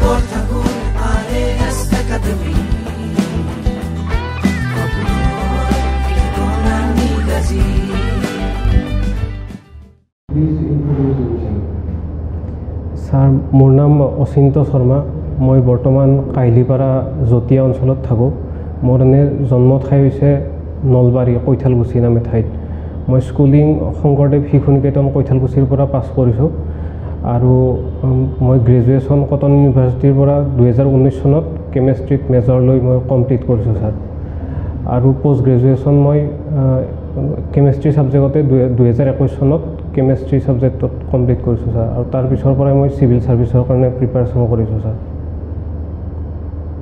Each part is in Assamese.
স্যাৰ মোৰ নাম অচিন্ত শৰ্মা মই বৰ্তমান কাহিলীপাৰা জতিয়া অঞ্চলত থাকোঁ মোৰ এনে জন্ম ঠাই হৈছে নলবাৰী কৈঠালকুছি নামে ঠাইত মই স্কুলিং শংকৰদেৱ শিশু নিকেতন কৈঠালকুছিৰ পৰা পাছ কৰিছোঁ আৰু মই গ্ৰেজুৱেশ্যন কটন ইউনিভাৰ্চিটিৰ পৰা 2019 চনত কেমেষ্ট্ৰিত মেজৰ লৈ মই কমপ্লিট কৰিছোঁ স্যাৰ আৰু পোষ্ট গ্ৰেজুৱেশ্যন মই কেমেষ্ট্ৰি সাবজেক্টতে 2021 চনত কেমেষ্ট্ৰি সাবজেক্টত কমপ্লিট কৰিছোঁ স্যাৰ আৰু তাৰ পিছৰ পৰা মই সিভিল সাৰ্ভিসৰ কাৰণে প্ৰিপাৰেচন কৰিছোঁ স্যাৰ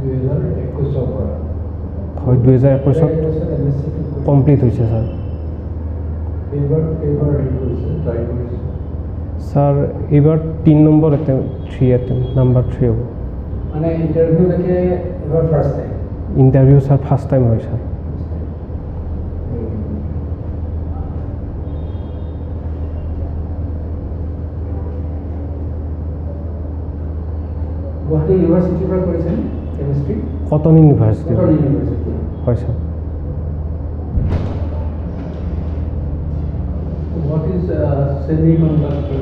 2021 পৰা হয় 2021 ত কমপ্লিট হৈছে স্যাৰ এইবাৰ কৰিছে ট্ৰাই কৰিছে স্যাৰ এইবাৰ 3 নম্বৰ এটেম্প 3 এটেম্প নাম্বাৰ 3 হ'ব মানে ইন্টাৰভিউ লৈকে এবাৰ first time interview sir first time হয় স্যাৰ গুৱাহাটী ইউনিভাৰ্চিটিৰ পৰা কৰিছে কেমিষ্ট্ৰি কটন ইউনিভাৰ্চিটি হয় sir What is semiconductor?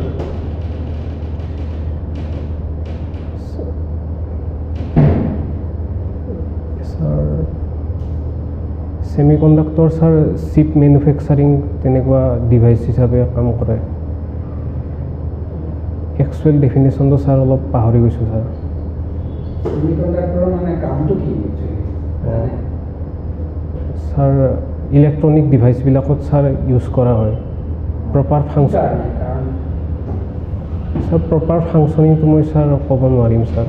Sir, semiconductor sir chip manufacturing তেনেকুৱা ডিভাইস হিচাপে কাম কৰে এক্সুৱেল ডেফিনেশ্যনটো স্যাৰ অলপ পাহৰি গৈছোঁ স্যাৰ semiconductor মানে কামটো কি স্যাৰ ইলেক্ট্ৰনিক ডিভাইসবিলাকত স্যাৰ ইউজ কৰা হয় proper function sir proper functioning to moi sir ক'ব নোৱাৰিম sir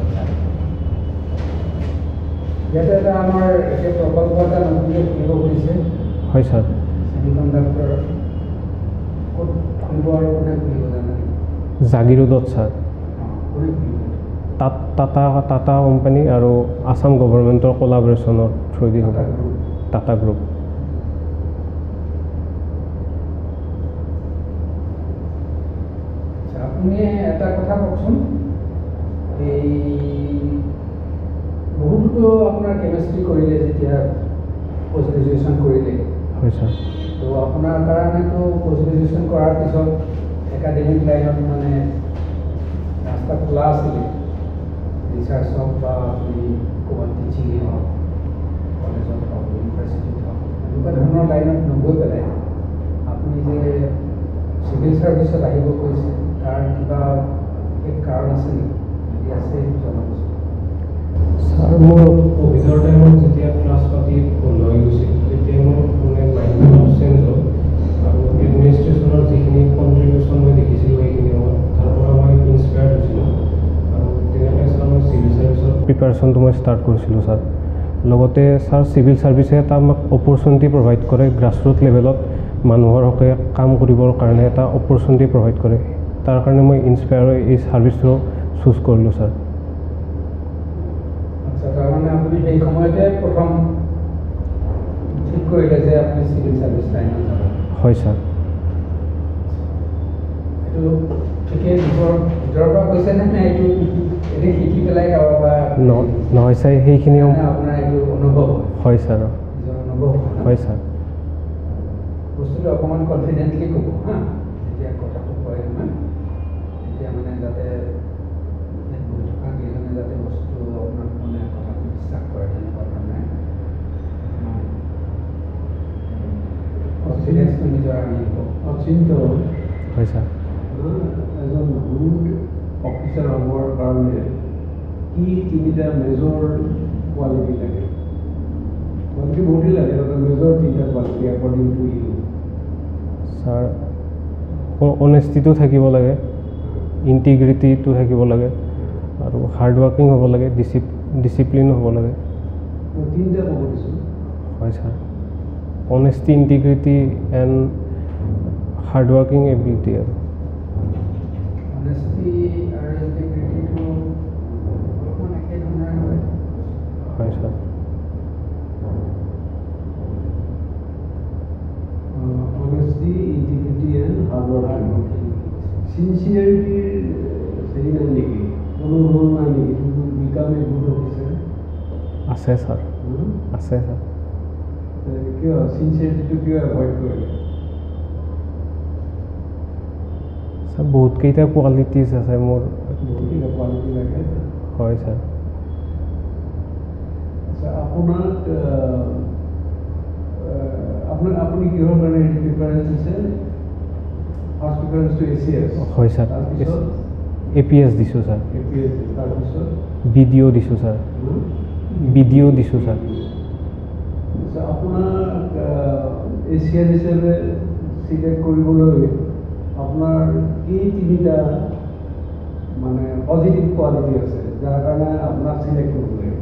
ইয়াতে এটা আমাৰ একে প্ৰকল্প এটা নতুনকৈ খুলিব গৈছে হয় sir সেমিকন্ডাক্টৰ ক'ত খুলিব আৰু কোনে খুলিব জানে জাগিৰোডত sir টাটা কোম্পানী আৰু আসাম গভৰ্ণমেণ্টৰ কোলাবৰেশ্যনৰ থ্ৰুদি হ'ব টাটা গ্ৰুপ আপুনি এটা কথা কওকচোন এই বহুতো আপোনাৰ কেমিষ্ট্ৰি কৰিলে যেতিয়া পোষ্ট গ্ৰেজুৱেশ্যন কৰিলে হয় স্যাৰ তো আপোনাৰ কাৰণেতো পোষ্ট গ্ৰেজুৱেশ্যন কৰাৰ পিছত একাডেমিক লাইনত মানে ৰাস্তা খোলা আছিলে ৰিচাৰ্চ হওক বা আপুনি ক'ৰবাত টিচিঙে হওক কলেজত হওক ইউনিভাৰ্চিটিত হওক এনেকুৱা ধৰণৰ লাইনত নগৈ পেলাই আপুনি যে চিভিল ছাৰ্ভিচত আহিব কৈছে তাৰ কিবা এক কাৰণ আছে নেকি যদি আছে জনাবচোন স্যাৰ মোৰ কোভিডৰ টাইমত যেতিয়া ক্লাছ পাতি বন্ধ হৈ গৈছিল তেতিয়া মোৰ মানে মাইণ্ডটো অলপ চেঞ্জ হ'ল আৰু এডমিনিষ্ট্ৰেশ্যনৰ যিখিনি কণ্ট্ৰিবিউশ্যন মই দেখিছিলোঁ সেইখিনি মই তাৰ পৰা মই ইনস্পায়াৰ্ড হৈছিলোঁ আৰু তেনেকৈ স্যাৰ মই চিভিল ছাৰ্ভিচৰ প্ৰিপাৰেশ্যনটো মই ষ্টাৰ্ট কৰিছিলোঁ স্যাৰ লগতে স্যাৰ চিভিল ছাৰ্ভিচে এটা আমাক অপৰচুনিটি প্ৰভাইড কৰে গ্ৰাছৰুট লেভেলত মানুহৰ হকে কাম কৰিবৰ কাৰণে এটা অপৰচুনিটি প্ৰভাইড কৰে তাৰ কাৰণে মই ইনস্পায়াৰ হৈ এই ছাৰ্ভিচটো চুজ কৰিলোঁ স্যাৰ আচ্ছা তাৰমানে আপুনি সেই সময়তে প্ৰথম ঠিক কৰিলে যে আপুনি চিভিল ছাৰ্ভিচ লাইনত যাব হয় স্যাৰ এইটো ঠিকেই ভিতৰৰ পৰা কৈছে নে এইটো এদিন শিকি পেলাই কাৰোবাৰ নহয় স্যাৰ সেইখিনি আপোনাৰ এইটো অনুভৱ হয় স্যাৰ নিজৰ অনুভৱ হয় স্যাৰ বস্তুটো অকণমান কনফিডেণ্টলি ক'ব হা যেতিয়া কথাটো কয় নহয় তেতিয়া মানে যাতে বহি থকা কেইজনে যাতে বস্তুটো আপোনাক মানে কথাটো বিশ্বাস কৰে তেনেকুৱা ধৰণে কনফিডেন্সটো নিজৰ আনি দিব অচিন্ত হয় স্যাৰ এজন গুড অফিচাৰ হ'বৰ কাৰণে কি তিনিটা মেজৰ কোৱালিটি লাগে কোৱালিটি বহুতেই লাগে তাতে মেজৰ তিনিটা quality according to you sir অনেষ্টিটো থাকিব লাগে ইণ্টিগ্ৰিটিটো থাকিব লাগে আৰু হাৰ্ড ৱৰ্কিং হ'ব লাগে ডিচিপ্লিন হ'ব লাগে তিনিটা ক'ব দিছোঁ হয় sir honesty integrity and hard working ability আৰু অনেষ্টি আৰু ইণ্টিগ্ৰিটিটো অলপমান একেধৰণৰে হয় হয় sir honesty, integrity and hard work. Sincerity, saying any, কোনো নাই নেকি এক্সাম এইবোৰ হৈছে আছে ছাৰ আছে ছাৰ কিয় চিনচিয়াৰিটিটো কিয় এভইড কৰিলে ছাৰ বহুতকেইটা কোৱালিটিজ আছে মোৰ বহুতকেইটা কোৱালিটি লাগে হয় ছাৰ আচ্ছা আপোনাক আপুনি কিহৰ কাৰণে প্ৰিফাৰেঞ্চ দিছে ফাৰ্ষ্ট প্ৰিফাৰেঞ্চটো ACS হয় ছাৰ তাৰপিছত APS দিছোঁ ছাৰ APS তাৰপিছত BDO দিছোঁ ছাৰ BDO দিছোঁ ছাৰ আচ্ছা আপোনাক এছিয়ান হিচাপে চিলেক্ট কৰিবলৈ আপোনাৰ কি তিনিটা মানে পজিটিভ কোৱালিটি আছে যাৰ কাৰণে আপোনাক চিলেক্ট কৰিব লাগিব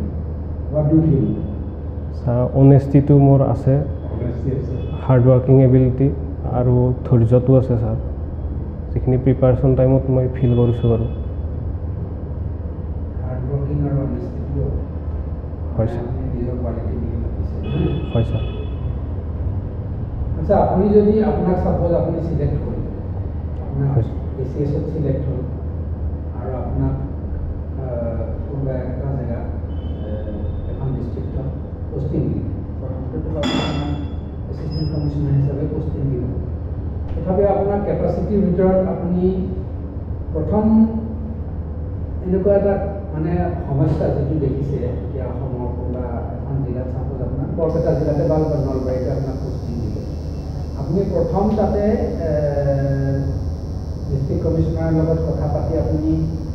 হোৱাট ডু থিংক ছাৰ অনেষ্টিটো মোৰ আছে অনেষ্টি আছে হাৰ্ড ৱৰ্কিং এবিলিটি আৰু ধৈৰ্যটো আছে ছাৰ যিখিনি প্ৰিপাৰেশ্যন টাইমত মই ফিল কৰিছোঁ বাৰু হাৰ্ড ৱৰ্কিং আৰু অনেষ্টিটো হয় ছাৰ নিজৰ কোৱালিটি বুলি ভাবিছে হয় ছাৰ আচ্ছা আপুনি যদি আপোনাক চাপ'জ আপুনি চিলেক্ট হ'ল আপোনাক হয় ACSত চিলেক্ট হ'ল আৰু আপোনাক কোনোবা এটা জেগাত এখন ডিষ্ট্ৰিক্টত পষ্টিং দিলে প্ৰথমতেতো আপোনাক এছিষ্টেণ্ট কমিশ্যনাৰ হিচাপে পষ্টিং দিব তথাপি আপোনাৰ কেপাচিটিৰ ভিতৰত আপুনি প্ৰথম এনেকুৱা এটা মানে সমস্যা যিটো দেখিছে এতিয়া অসমৰ কোনোবা এখন জিলাত চাপ'জ আপোনাৰ বৰপেটা জিলাতে বা নলবাৰীতে আপোনাক পষ্টিং দিলে আপুনি প্ৰথম তাতে ডিষ্ট্ৰিক্ট কমিশ্যনাৰৰ লগত কথা পাতি আপুনি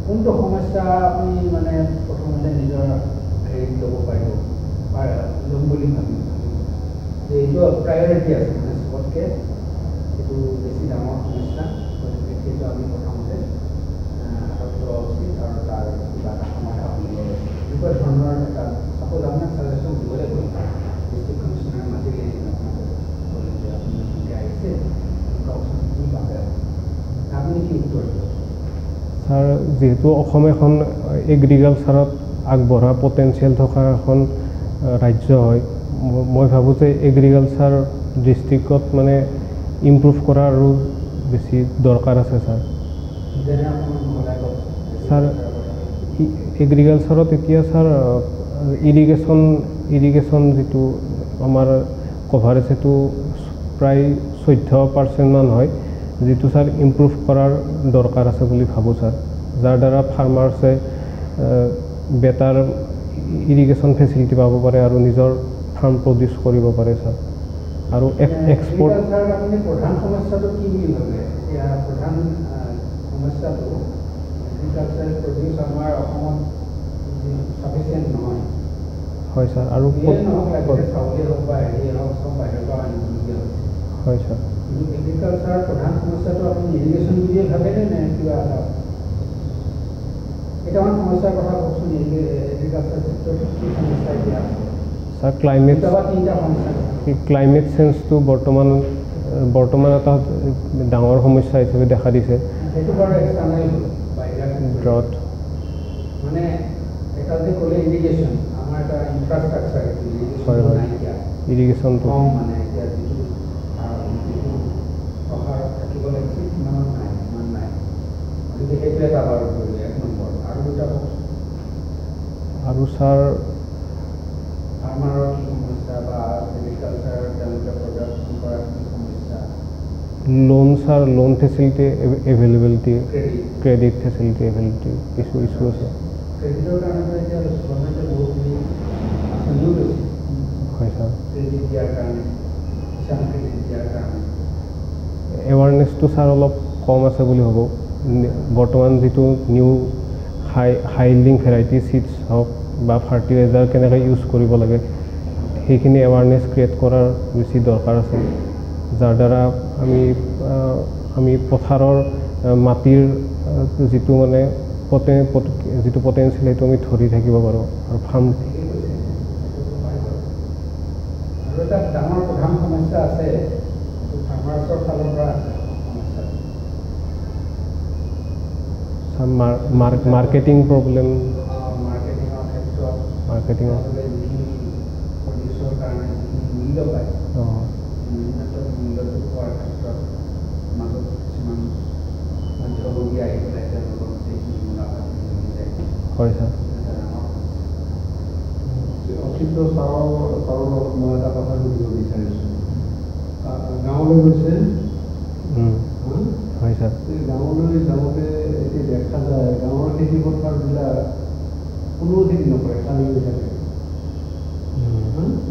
কোনটো সমস্যা আপুনি মানে প্ৰথমতে নিজৰ হেৰিত ল'ব পাৰিব বা ল'ম বুলি ভাবিব যে এইটো প্ৰায়ৰিটি আছে মানে চবতকৈ এইটো বেছি ডাঙৰ সমস্যা গতিকে সেইটো আমি প্ৰথমতে হাতত লোৱা উচিত আৰু তাৰ কিবা এটা সমাধান উলিয়াব এনেকুৱা ধৰণৰ এটা চাপ'জ আপোনাক ছাজেশ্যন দিবলৈ গ'ল ডিষ্ট্ৰিক্ট কমিশ্যনাৰে মাতিলে আপোনাক ক'লে যে আপুনি নতুনকৈ আহিছে কওকচোন কি পালে আপুনি কি উত্তৰ দিব ছাৰ যিহেতু অসম এখন এগ্ৰিকালচাৰত আগবঢ়া পটেঞ্চিয়েল থকা এখন ৰাজ্য হয় মই ভাবোঁ যে এগ্ৰিকালচাৰ ডিষ্ট্ৰিক্টত মানে ইম্প্ৰুভ কৰা আৰু বেছি দৰকাৰ আছে ছাৰ যেনে আপোনাক সদায় কওক ছাৰ এগ্ৰিকালচাৰত এতিয়া ছাৰ ইৰিগেশ্যন যিটো আমাৰ কভাৰেজ সেইটো প্ৰায় 14% মান হয় যিটো ছাৰ ইম্প্ৰুভ কৰাৰ দৰকাৰ আছে বুলি ভাবোঁ ছাৰ যাৰ দ্বাৰা ফাৰ্মাৰ্ছে বেটাৰ ইৰিগেশ্যন ফেচিলিটি পাব পাৰে আৰু নিজৰ ফাৰ্ম প্ৰডিউচ কৰিব পাৰে ছাৰ আৰু এক্সপৰ্ট আপুনি প্ৰধান সমস্যাটো কি বুলি ভাবে এতিয়া প্ৰধান সমস্যাটো এগ্ৰিকালচাৰ প্ৰডিউচ আমাৰ অসমত চাফিচিয়েণ্ট নহয় হয় ছাৰ আৰু চাউলেই হওক বা হেৰিয়ে হওক চব বাহিৰৰ পৰা আনিবলগীয়া হৈছে হয় ছাৰ কিন্তু এগ্ৰিকালচাৰৰ প্ৰধান সমস্যাটো আপুনি ইৰিগেশ্যন বুলিয়ে ভাবেনে নে কিবা এটা কেইটামান সমস্যাৰ কথা কওকচোন এগ্ৰিকালচাৰ ক্ষেত্ৰত কি সমস্যা এতিয়া আছে ছাৰ ক্লাইমেট চেঞ্জটো বৰ্তমান এটা ডাঙৰ সমস্যা হিচাপে দেখা দিছে সেইটো বাৰু এক্সটাৰ্নেল ড্ৰট মানে এটা যে ক'লে ইৰিগেশ্যন আমাৰ এটা ইনফ্ৰাষ্ট্ৰাকচাৰ হয় হয় ইৰিগেশ্যনটো কম মানে এতিয়া যিটো প্ৰসাৰত থাকিব লাগিছিল সিমানত নাই ইমান নাই গতিকে সেইটো এটা বাৰু কৰিলে 1 নম্বৰ আৰু দুটা আৰু ছাৰ ফাৰ্মাৰৰ কি সমস্যা বা এগ্ৰিকালচাৰ তেওঁলোকে প্ৰডাকশ্যন কৰাৰ কি সমস্যা loan facility availability credit facility availability কিছু ইছ্যু আছে ক্ৰেডিটৰ কাৰণেতো এতিয়া গভৰ্ণমেণ্টে বহুতখিনি আঁচনিও লৈছে হয় ছাৰ ক্ৰেডিট দিয়াৰ কাৰণে কিষাণ ক্ৰেডিট দিয়াৰ কাৰণে এৱাৰনেছটো ছাৰ অলপ কম আছে বুলি ভাবোঁ বৰ্তমান যিটো নিউ হাই ইল্ডিং ভেৰাইটি চিডছ হওক বা ফাৰ্টিলাইজাৰ কেনেকৈ ইউজ কৰিব লাগে সেইখিনি এৱাৰনেছ ক্ৰিয়েট কৰাৰ বেছি দৰকাৰ আছে যাৰ দ্বাৰা আমি পথাৰৰ মাটিৰ যিটো মানে যিটো পটেঞ্চিয়েল সেইটো আমি ধৰি থাকিব পাৰোঁ আৰু ফাৰ্ম আৰু এটা ডাঙৰ প্ৰধান সমস্যা আছে ফাৰ্মাৰ্ছৰ ফালৰ পৰা আছে মাৰ্কেটিং প্ৰব্লেম মাৰ্কেটিঙৰ প্ৰডিউচৰ কাৰণে যিখিনি মূল্য পায় মূল্যটো পোৱাৰ ক্ষেত্ৰত মাজত কিছুমান মধ্যভোগী আহি পেলাই তেওঁলোকৰ গোটেইখিনি মুনাফা মিলি যায় হয় ছাৰ এটা ডাঙৰ অচিন্ত ছাৰৰ মই এটা কথা সুধিব বিচাৰিছোঁ। গাঁৱলৈ গৈছে? হয় ছাৰ। গাঁৱলৈ যাওঁতে এতিয়া দেখা যায় গাঁৱৰ খেতি পথাৰবিলাক কোনো খেতি নকৰে, খালী হৈ থাকে,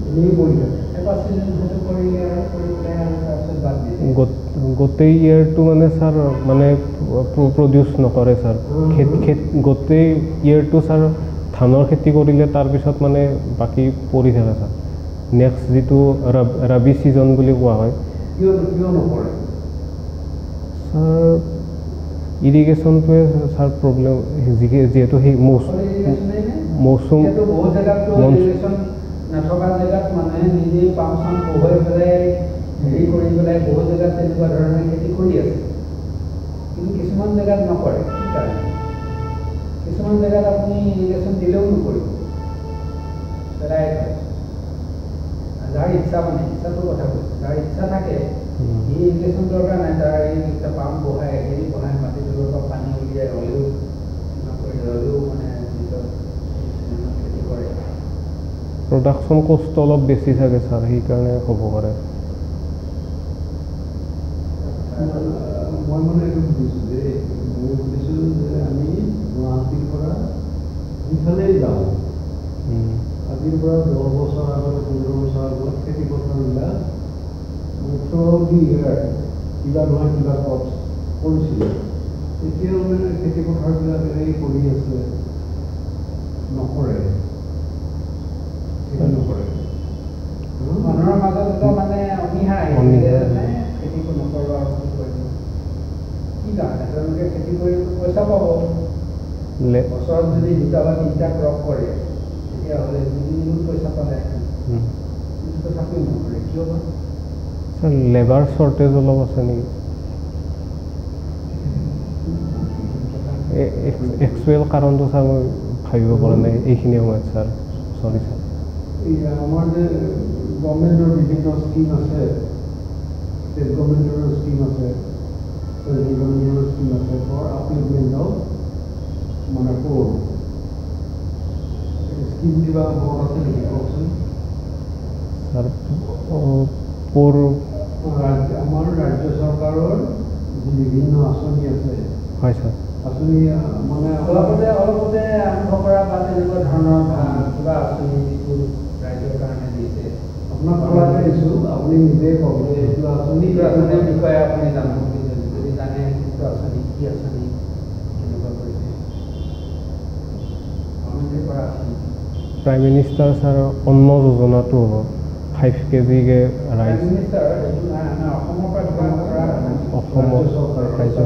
এনেই পৰি থাকে। এটা চিজন সেইটো কৰি পেলাই আৰু তাৰপিছত বাদ দিয়ে। গোটেই ইয়েৰটো মানে ছাৰ মানে প্ৰডিউচ নকৰে ছাৰ। গোটেই ইয়েৰটো ছাৰ ধানৰ খেতি কৰিলে তাৰপিছত মানে বাকী পৰি থাকে ছাৰ। নেক্সট যিটো ৰাবি ছিজন বুলি কোৱা হয়। কিয় নকৰে? ছাৰ ইৰিগেশ্যনটোৱে ছাৰ প্ৰব্লেম, যিহেতু সেই মৌচুম নথকা জেগাত মানুহে নিজেই পাম্প চাম্প বহুৱাই পেলাই হেৰি কৰি পেলাই বহু জেগাত তেনেকুৱা ধৰণে খেতি কৰি আছে, কিন্তু কিছুমান জেগাত নকৰে। কি কাৰণে? কিছুমান জেগাত আপুনি ইৰিগেশ্যন দিলেও নকৰিব, পেলাই থয়। যাৰ ইচ্ছা মানে ইচ্ছাটোৰ কথা কৈছে, যাৰ ইচ্ছা থাকে সি ইৰিগেশ্যন দৰকাৰ নাই, তাৰ এই পাম্প বহাই হেৰি বহাই মাটি তলৰ পৰা পানী উলিয়াই হ'লেও নকৰি হ'লেও মানে নিজৰ খেতি কৰে। প্ৰডাকশ্যন কষ্ট অলপ বেছি থাকে ছাৰ, সেইকাৰণে হ'ব পাৰে। মই মানে এইটো সুধিছোঁ যে আমি গুৱাহাটীৰ পৰা যিফালেই যাওঁ, আজিৰ পৰা 10 বছৰ আগত 15 বছৰ আগত খেতি পথাৰবিলাক কিবা নহয় কিবা ক্ৰপছ কৰিছিলে। এতিয়াও মানে খেতি পথাৰবিলাক এনেই কৰি আছে, নকৰে, খেতি নকৰে। মানুহৰ মাজত এটা মানে অনীহা খেতিটো নকৰিব আৰু কি কৰিব। কি কাৰণে? তেওঁলোকে খেতি কৰি পইচা পাব। বছৰত যদি 2টা বা 3টা ক্ৰপ কৰে তেতিয়াহ'লে দুদিন পইচা পালে, তথাপিও নকৰে। কিয় বা? ছাৰ লেবাৰ শ্বৰ্টেজ অলপ আছে নেকি? একচুৱেল কাৰণটো ছাৰ মই ভাবিব পৰা নাই এইখিনি সময়ত ছাৰ, চৰি ছাৰ। আমাৰ যে গভৰ্ণমেণ্টৰ বিভিন্ন স্কিম আছে, ষ্টেট গভৰ্ণমেণ্টৰো স্কিম আছে, চেণ্ট্ৰেল গভৰ্ণমেণ্টৰো স্কিম আছে ফৰ আপলিফমেণ্ট অফ মানে প'ৰ। স্কিম কিবা মনত আছে নেকি কওকচোন? ছাৰ প'ৰ আমাৰ ৰাজ্য চৰকাৰৰ যি বিভিন্ন আঁচনি আছে, হয় ছাৰ, আঁচনি মানে অলপতে আৰম্ভ কৰা বা তেনেকুৱা ধৰণৰ কিবা আঁচনি যিটো ৰাইজৰ কাৰণে দিছে, আপোনাক কোৱাকে দিছোঁ, আপুনি নিজে কওক যে এইটো আঁচনিৰ বিষয়ে আপুনি জানিব বিচাৰিছে, যদি জানে সেইটো আঁচনি কি আঁচনি কেনেকুৱা কৰিছে গভৰ্ণমেণ্টে কৰা আঁচনি। প্ৰাইম মিনিষ্টাৰ ছাৰ অন্ন যোজনাটো হ'ব 5 কেজিকে ৰাইচ। অসমৰ পৰা কৰা অসমৰ ৰাজ্য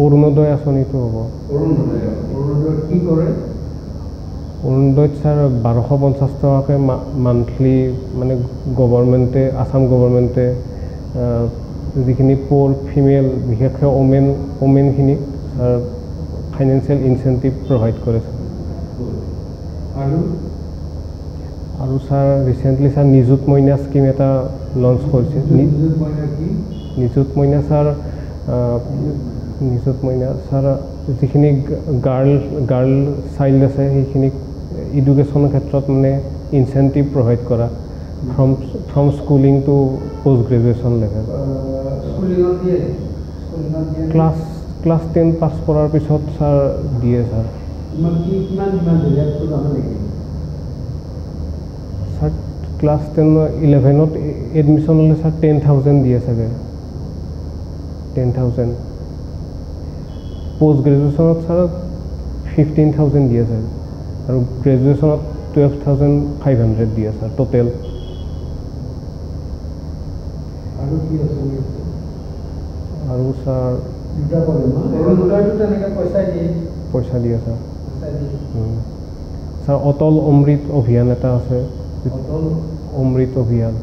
অৰুণোদয় আঁচনিটো হ'ব। অৰুণোদয় কি কৰে? অৰুণোদয়ত ছাৰ 1250 টকাকৈ মান্থলি মানে গভৰ্ণমেণ্টে, আছাম গভৰ্ণমেণ্টে যিখিনি প'ৰ ফিমেল বিশেষকৈ ওমেনখিনিক ছাৰ ফাইনেন্সিয়েল ইনচেণ্টিভ প্ৰভাইড কৰে ছাৰ। আৰু sir recently sir Nijut Moina scheme এটা লঞ্চ কৰিছে। নিযুত মইনা ছাৰ যিখিনি গাৰ্ল চাইল্ড আছে সেইখিনিক এডুকেশ্যনৰ ক্ষেত্ৰত মানে ইনচেণ্টিভ প্ৰভাইড কৰা from schooling to post graduation level. Class 10 পাছ কৰাৰ পিছত ছাৰ দিয়ে ছাৰ। ছাৰ ক্লাছ 11ত এডমিশ্যন হ'লে ছাৰ 10,000 দিয়ে চাগে, 10,000। পোষ্ট গ্ৰেজুৱেশ্যনত ছাৰ 15,000 দিয়ে ছাৰ, আৰু গ্ৰেজুৱেশ্যনত 12,500 দিয়ে ছাৰ টোটেল। আৰু ছাৰ পইচা দিয়ে ছাৰ। ছাৰ অটল অমৃত অভিযান এটা আছে, অমৃত অভিযান,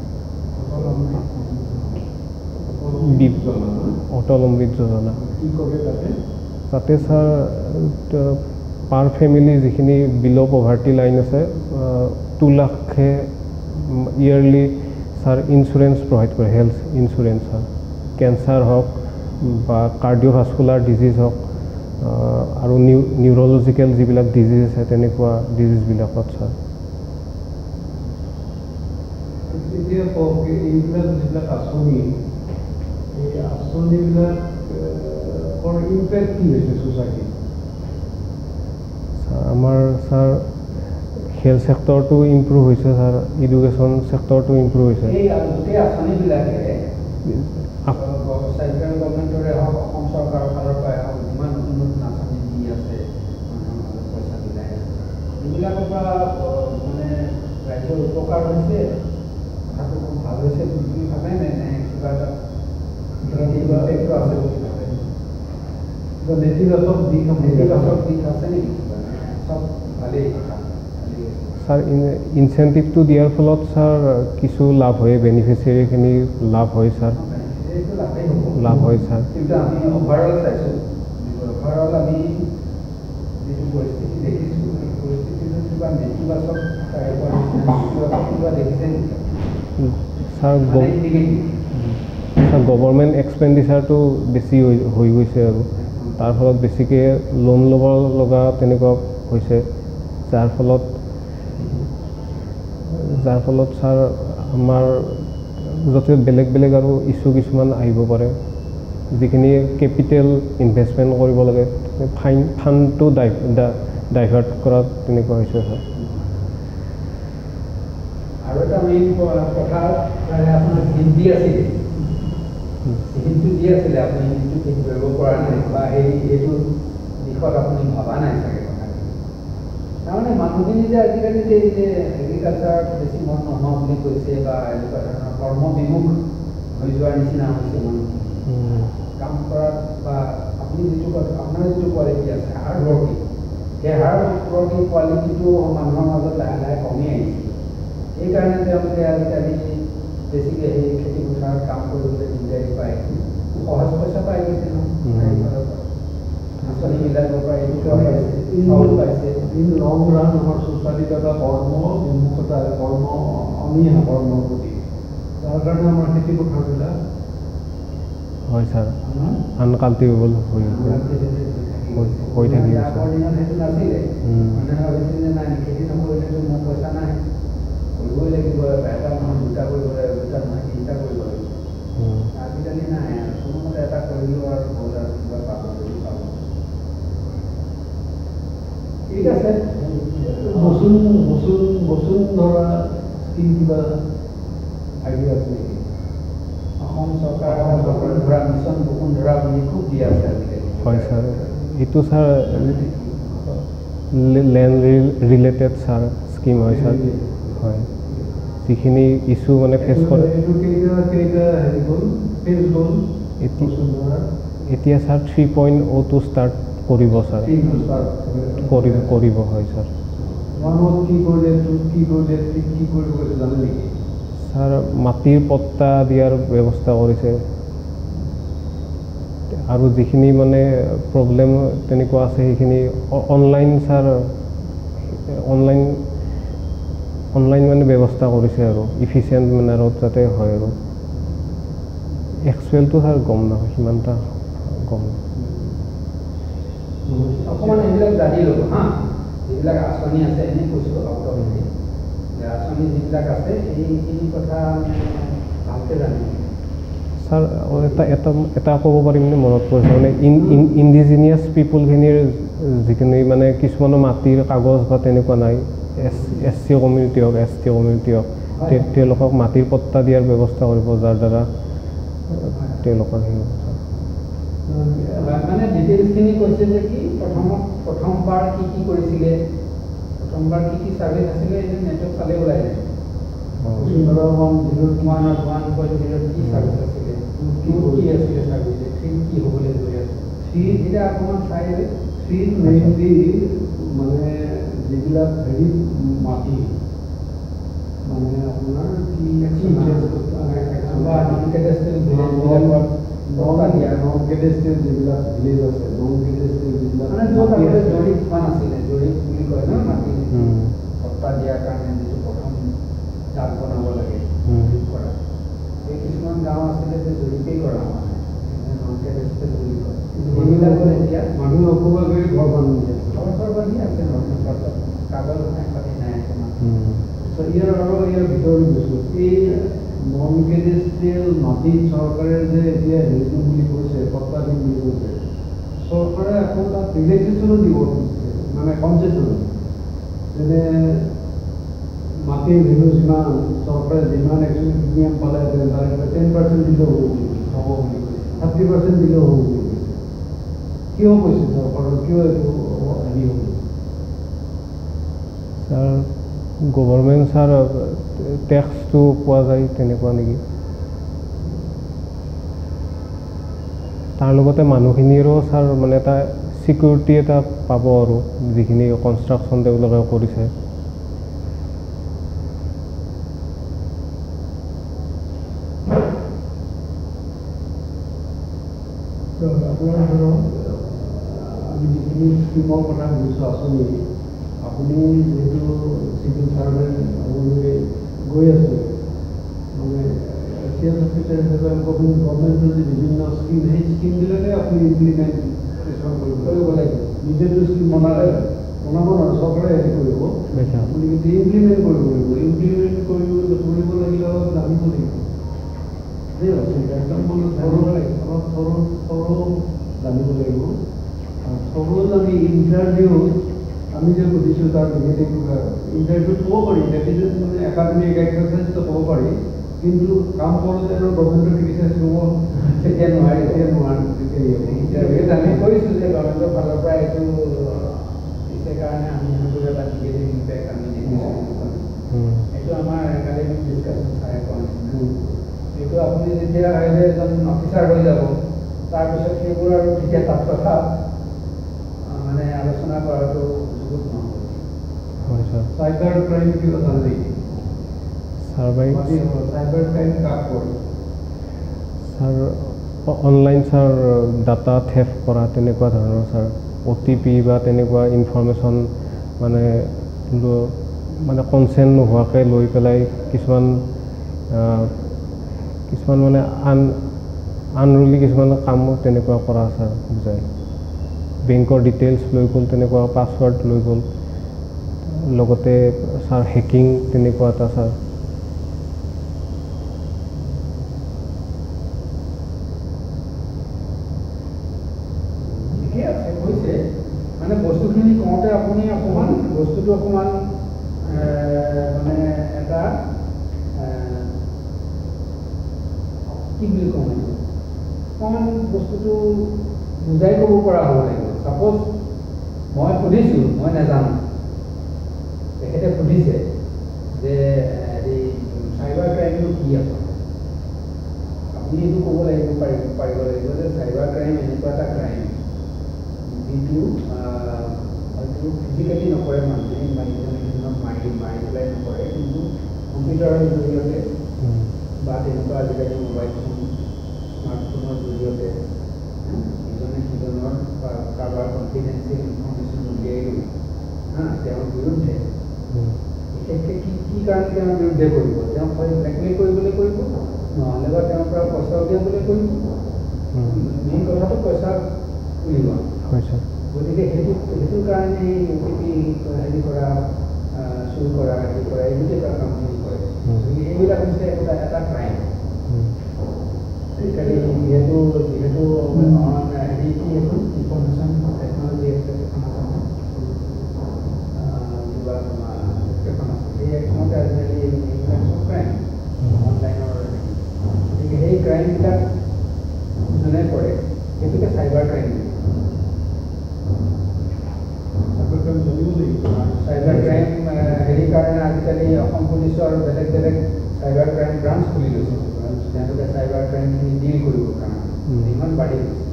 অটল অমৃত যোজনা। তাতে ছাৰ পাৰ ফেমিলি যিখিনি বিল' পভাৰ্টি লাইন আছে 2 লাখে ইয়াৰলি ছাৰ ইঞ্চুৰেঞ্চ প্ৰভাইড কৰে, হেল্থ ইঞ্চুৰেঞ্চ ছাৰ। কেঞ্চাৰ হওক বা কাৰ্ডিঅ'ভাস্কুলাৰ ডিজিজ হওক আৰু নিউৰলজিকেল যিবিলাক ডিজিজ আছে তেনেকুৱা ডিজিজবিলাকত ছাৰ। এতিয়া কওক এইবিলাক যিবিলাক আঁচনি, এই আঁচনিবিলাকৰ ইম্পেক্ট কি হৈছে ছ'চাইটিত? ছাৰ আমাৰ ছাৰ হেল্থ ছেক্টৰটো ইম্প্ৰুভ হৈছে ছাৰ, এডুকেশ্যন ছেক্টৰটো ইম্প্ৰুভ হৈছে। এই গোটেই আঁচনিবিলাকে চেণ্ট্ৰেল গভৰ্ণমেণ্টৰে হওক, অসম চৰকাৰৰ ফালৰ পৰাই হওক, যিমান নতুন নতুন আঁচনি দি আছে, মানুহৰ মাজত পইচা বিলাই আছে, এইবিলাকৰ পৰা মানে ৰাইজৰ উপকাৰ হৈছে, কথাটো খুব ভাল হৈছে বুলি ভাবে নে কিবা এটা ইফেক্টটো আছে বুলি ভাবে? নেতিবাচক দিশ আছে নেকি? চব ভালেই কথা। ছাৰ ইনচেণ্টিভটো দিয়াৰ ফলত ছাৰ কিছু লাভ হয়, বেনিফিচিয়াৰীখিনি লাভ হয় ছাৰ, লাভ হয় ছাৰ। কিন্তু আমি অভাৰঅল চাইছোঁ, অভাৰঅল আমি যিটো পৰিস্থিতি দেখিছোঁ, সেই পৰিস্থিতিটো কিবা নেতিবাচক কিবা দেখিছে নেকি ছাৰ? ছাৰ গভৰ্ণমেণ্ট এক্সপেণ্ডিচাৰটো বেছি হৈ গৈছে আৰু তাৰ ফলত বেছিকৈ লোন ল'ব লগা তেনেকুৱা হৈছে, যাৰ ফলত ছাৰ আমাৰ যাতে বেলেগ বেলেগ আৰু ইছ্যু কিছুমান আহিব পাৰে, যিখিনি কেপিটেল ইনভেষ্টমেণ্ট কৰিব লাগে ফাণ্ডটো ডাইভাৰ্ট কৰাত তেনেকুৱা হৈছে ছাৰ। আৰু এটা মেইন কথা আপোনাৰ হিন্দী আছিলে, হিন্দীটো দি আছিলে, আপুনি হিন্দীটো ঠিক কৰিব পৰা নাই বা এইটো দিশত আপুনি ভবা নাই চাগে কথাখিনি। তাৰমানে মানুহখিনি যে আজিকালি যে এগ্ৰিকালচাৰত বেছি মন নোহোৱা বুলি কৈছে বা এনেকুৱা ধৰণৰ কৰ্মবিমুখ হৈ যোৱাৰ নিচিনা হৈছে মানুহখিনি কাম কৰাত, বা আপুনি যিটো আপোনাৰ যিটো কোৱালিটি আছে হাৰ্ড ৱৰ্কিং, সেই হাৰ্ড ৱৰ্কিং কোৱালিটিটো মানুহৰ মাজত লাহে লাহে কমি আহিছে। সেইকাৰণে তেওঁলোকে আজিকালি বেছিকৈ সেই খেতি পথাৰত কাম কৰিবলৈ দিগদাৰি পায়, সহজ পইচা পাই গৈছে নহয়, আঁচনিবিলাকৰ পৰা এইটো পাইছে। ইন লং ৰান আমাৰ ছ'চাইটিত এটা কৰ্ম বিমুখতা, কৰ্ম অনীহা কৰ্মৰ প্ৰতি, তাৰ কাৰণে আমাৰ খেতি পথাৰবিলাক হয় ছাৰ আনকাল্টিভেবল হৈ থাকি আগৰ দিনত সেইটো নাছিলে, মানুহে ভাবিছিল যে নাই খেতি নকৰিলেতো মোৰ পইচা নাই, কৰিবই লাগিব, এটা নহয় দুটা কৰিব লাগিব, দুটা নহয় তিনিটা কৰিব লাগিব। আজিকালি নাই, কোনোমতে এটা কৰিলেও আৰু হ'ল আৰু কিবা পাব যদি পাব। ঠিক আছে, বসুন্ধৰা স্কিম কিবা আইডিয়া আছে নেকি? অসম চৰকাৰে বসুন্ধৰা মিছন বসুন্ধৰা বুলি খুব দি আছে আজিকালি। হয় ছাৰ, এইটো sir land related sir scheme হয় ছাৰ, হয়, যিখিনি ইছ্যু মানে ফেচ কৰে। এতিয়া ছাৰ 3.02 ষ্টাৰ্ট কৰিব ছাৰ, কৰিব হয় ছাৰ। ছাৰ মাটিৰ পট্টা দিয়াৰ ব্যৱস্থা কৰিছে, আৰু যিখিনি মানে প্ৰব্লেম তেনেকুৱা আছে সেইখিনি অনলাইন ছাৰ অনলাইন মানে ব্যৱস্থা কৰিছে আৰু ইফিচিয়েণ্ট মেনাৰত যাতে হয় আৰু এক্সুৱেলটো ছাৰ গম নহয়, সিমানটা গম নহয়। অকণমান এইবিলাক জানি ল'ব হা, যিবিলাক আঁচনি আছে এনেই কৈছোঁ আঁচনি যিবিলাক আছে এইখিনি কথা ভালকৈ জানিব। ছাৰ এটা ক'ব পাৰিমনে, মনত পৰিছে মানে ইণ্ডিজিনিয়াছ পিপুলখিনিৰ যিখিনি মানে কিছুমানৰ মাটিৰ কাগজ বা তেনেকুৱা নাই, SC কমিউনিটি হওক ST কমিউনিটি হওক, তেওঁলোকক মাটিৰ পট্টা দিয়াৰ ব্যৱস্থা কৰিব, যাৰ দ্বাৰা তেওঁলোকৰ সেই মানে ডিটেইলছখিনি কৈছে যে কি প্ৰথমবাৰ কি কৰিছিলে, প্ৰথমবাৰ কি ছাৰ্ভিচ আছিলে, এই নেটত চালে ওলাই যায়। 1.0 কি ছাৰ্ভিচ আছিলে, কি আছিলে ছাৰ্ভিচ, 3 কি হ'বলৈ গৈ আছে, 3 যেতিয়া অকণমান চাই লৈ 3 মেইনলি মানে যিবিলাক হেৰি মাটি মানে আপোনাৰ কি নন কেডেষ্ট্ৰিয়েল যিবিলাক ভিলেজ আছে, নন কেডেষ্ট্ৰিয়েল যিবিলাক জৰীপ আছিলে, জৰীপ বুলি কয় ন, মাটি পট্টা দিয়াৰ কাৰণে যিটো প্ৰথম জাল বনাব লাগে জৰীপ কৰা, সেই কিছুমান গাঁও আছিলে যে জৰীপেই কৰা হোৱা নাই, নন কেডেষ্ট্ৰিয়েল বুলি কয়। কিন্তু সেইবিলাকৰ এতিয়া এতিয়া মানুহে অসুবিধা কৰি ঘৰ বান্ধি আছে। ঘৰ বান্ধি আছে নতুন ঘৰত কাগজ পাতি নাই আছে ইয়াৰ আৰু ইয়াৰ ভিতৰত বস্তু এই নন কেডেষ্ট্ৰিয়েল মাটি চৰকাৰে যে এতিয়া হেৰিটো বুলি কৈছে পট্টা দিম বুলি কৈছে, চৰকাৰে আকৌ তাত ৰিলেক্সেশ্যনো দিব খুজিছে, মানে কনচেশ্যন, যেনে মাটিৰ ভেলু যিমান চৰকাৰে যিমান একচুৱেলি প্ৰিমিয়াম পালেহেঁতেন তাৰে 10% দিলেও হ'ব বুলি কৈছে, 30% দিলেও হ'ব বুলি কৈছে। কিয় কৈছে চৰকাৰৰ, কিয় এইটো হেৰি হ'ব? ছাৰ গভৰ্ণমেণ্ট ছাৰ টেক্সটো পোৱা যায় তেনেকুৱা নেকি? তাৰ লগতে মানুহখিনিৰো ছাৰ মানে এটা ছিকিউৰিটি এটা পাব আৰু যিখিনি কনষ্ট্ৰাকশ্যন তেওঁলোকে কৰিছে। আপোনাৰ ধৰক আমি যিখিনি স্কিমৰ কথা বুজিছোঁ আঁচনি, আপুনি যিহেতু চিভিল চাৰ্ভেণ্ট আপোনালোকে গৈ আছে, মানে চিএম চেক্ৰেটাৰী হিচাপে গভৰ্ণমেণ্টৰ যি বিভিন্ন স্কিম, সেই স্কিমবিলাকে আপুনি ইমপ্লিমেণ্ট কৰিব লাগিব। নিজেতো স্কিম বনাব নোৱাৰে, চৰকাৰে হেৰি কৰিব, আপুনি কিন্তু ইমপ্লিমেণ্ট কৰিব লাগিব। ইমপ্লিমেণ্ট কৰিব লাগিলে অলপ জানিব লাগিব। একদম অলপ জানিব লাগিব। সহজ আমি ইণ্টাৰভিউত আমি যে সুধিছোঁ তাৰ নিগেটিভ ইণ্টাৰভিউত ক'ব পাৰি, ডেফিনেট মানে একাডেমিক এক্সাৰচাইজটো ক'ব পাৰি, কিন্তু কাম কৰোঁতে আৰু গভৰ্ণমেণ্টৰ ক্ৰিটিচাইজ কৰিব তেতিয়া নোৱাৰি, ইণ্টাৰভিউত আমি কৈছোঁ যে গভৰ্ণমেণ্টৰ ফালৰ পৰা এইটো দিছে কাৰণে আমি সেইটো এটা নিগেটিভ ইম্পেক্ট আমি দেখিছোঁ। এইটো আমাৰ একাডেমিক ডিছকাশ্যন চাই পোৱা নাই। এইটো আপুনি যেতিয়া এজন অফিচাৰ হৈ যাব, তাৰপিছত সেইবোৰ আৰু তেতিয়া তাত কথা মানে আলোচনা কৰাটো সুযোগ নহ'ব। হয় ছাৰ। চাইবাৰ ক্ৰাইম কিবা জানে? চাইবাৰ ক্ৰাইম কাক কৰে? ছাৰ অনলাইন ছাৰ ডাটা থেফ কৰা তেনেকুৱা ধৰণৰ ছাৰ, OTP বা তেনেকুৱা ইনফৰ্মেশ্যন মানে কনচেণ্ট নোহোৱাকৈ লৈ পেলাই কিছুমান মানে আনৰুলি কিছুমান কাম তেনেকুৱা কৰা ছাৰ বুজায়। বেংকৰ ডিটেইলছ লৈ গ'ল, তেনেকুৱা পাছৱৰ্ড লৈ গ'ল, লগতে ছাৰ হেকিং তেনেকুৱা এটা ছাৰ। ঠিকে আছে কৈছে, মানে বস্তুখিনি কওঁতে আপুনি অকণমান বস্তুটো অকণমান মানে এটা কি বুলি কওঁ, অকণমান বস্তুটো বুজাই ক'ব পৰা হ'ব লাগিব। ছাপ'জ মই সুধিছোঁ, মই নাজানো, তেখেতে সুধিছে যে হেৰি চাইবাৰ ক্ৰাইমটো কি আছে, আপুনি এইটো ক'ব লাগিব, পাৰিব লাগিব যে চাইবাৰ ক্ৰাইম এনেকুৱা এটা ক্ৰাইম যিটো হয়তো ফিজিকেলি নকৰে, মানুহে মানুহজনক মাৰি পেলাই নকৰে, কিন্তু কম্পিউটাৰৰ জৰিয়তে বা তেনেকুৱা আজিকালি মোবাইল ফোন স্মাৰ্টফোনৰ জৰিয়তে ইজনে সিজনৰ বা কাৰোবাৰ কনফিডেঞ্চিয়েল ইনফৰ্মেশ্যন উলিয়াই লৈ তেওঁৰ বিৰুদ্ধে বিশেষকৈ কি কাৰণে তেওঁৰ বিৰুদ্ধে কৰিব, তেওঁক ব্লেকমেইল কৰিবলৈ কৰিব, নহ'লে বা তেওঁৰ পৰা পইচা উলিয়াবলৈ কৰিব। মেইন কথাটো পইচা উলিওৱা। গতিকে সেইটোৰ কাৰণে এই OTP হেৰি কৰা, চুৰ কৰা, হেৰি কৰা, এইবিলাক কামখিনি কৰে। গতিকে এইবিলাক হৈছে এটা ক্ৰাইম। আজিকালি যিহেতু হেৰি কি এখন ইনফৰ্মেশ্যন টেকনলজি আছে, কিবা এখন আছে, সেই এখনতে আজিকালি এইবিলাক চব ক্ৰাইম অনলাইনৰ। গতিকে সেই ক্ৰাইমবিলাক যোনে কৰে সেইটোকে চাইবাৰ ক্ৰাইম। চাইবাৰ ক্ৰাইম হেৰিৰ কাৰণে আজিকালি অসম পুলিচৰ বেলেগ বেলেগ চাইবাৰ ক্ৰাইম ব্ৰাঞ্চ খুলি লৈছে, তেওঁলোকে চাইবাৰ ক্ৰাইমখিনি ডিল কৰিবৰ কাৰণে ইমান বাঢ়ি গৈছে।